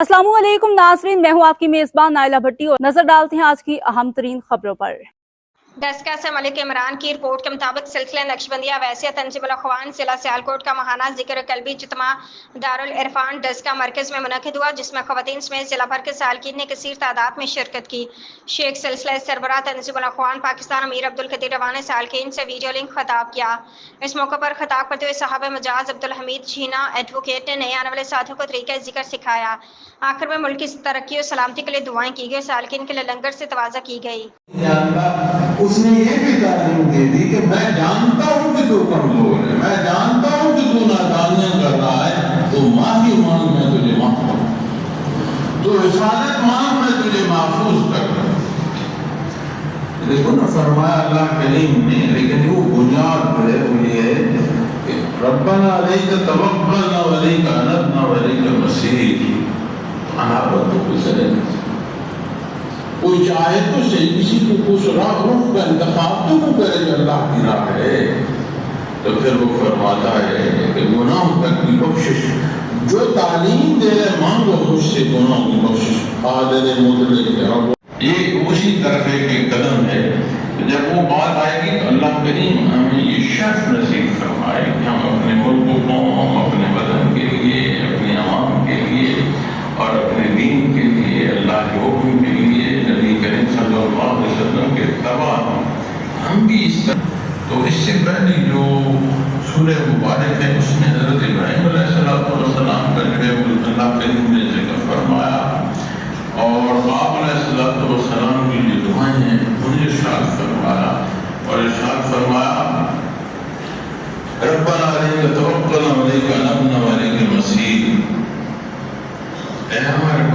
अस्सलाम वालेकुम नाज़रीन, मैं हूँ आपकी मेज़बान नाइला भट्टी और नजर डालते हैं आज की अहम तरीन खबरों पर। डेस्का से मलिक इमरान की रिपोर्ट के मुताबिक सिलसिले नक्शबंदिया वैसे तंजीमुल अख़वान जिला सियालकोट का माहाना ज़िक्र कल्बी इज्तिमा दारुल इरफान डेस्का मरकज़ में मुनक़िद हुआ, जिसमें ख़वातीन समेत जिला भर के सालकीन ने कसीर तादाद में शिरकत की। शेख सिलसिला सरबराह तंजीमुल अख़वान पाकिस्तान अमीर अब्दुल कदीर रवा ने सालकीन से वीडियो लिंक खिताब किया। इस मौके पर खिताब करते हुए साहब मजाज अब्दुल हमीद झीना एडवोकेट ने नए आने वाले साथियों को तरीक़े ज़िक्र सिखाया। आखिर में मुल्क की तरक्की और सलामती के लिए दुआएं की गई। सालकीन के लिए लंगर से तवाज़ा की गई। उसने ये भी तालीम दे दी कि मैं जानता हूँ कि तू कमजोर है, मैं जानता हूँ कि तू नादानियां कर रहा है, तो माफी मांग, मैं तुझे माफ करूँ, तो हिफाजत मांग, मैं तुझे महफूज कर रहा हूँ। देखो ना, फरमाया अल्लाह करीम ने, लेकिन वो बुनियाद है वो ये है कि रब्बना अलैका तवक्कलना व अलैका अनबना व अलैका मसीर। अनाबत तो कुछ नहीं, कोई चाहे तो सही किसी को कुछ राह रुख का इंतखाब तो वो करे जो अल्लाह की राह है। तो फिर वो फरमाता है कि गुनाहों तक की बख्शिश जो तालीम दे रहे, मांगो मुझसे गुनाहों की बख्शिश। कादिर मुतलक है रब, ये उसी तरफ के कदम है। जब वो बात आएगी तो अल्लाह करीम हमें ये शर्फ नसीब फरमाए कि हम अपने मुल्क को, अपने वतन के लिए, अपने अवाम के लिए और अपने दीन के लिए, अल्लाह के हुक्म के लिए, नबी करीम सल्लल्लाहु अलैहि वसल्लम के तबा हम भी इस तरह। तो इससे पहले जो सूरह मुबारक है उसमें हज़रत इब्राहीम अलैहिस्सलाम का जो है अल्लाह करीम ने ज़िक्र फरमाया और आप अलैहिस्सलाम की जो दुआएं हैं उन्हें इरशाद फरमाया और इरशाद फरमाया रब्बना अलैका तवक्कलना व अलैका अनबना व अलैका मसीर।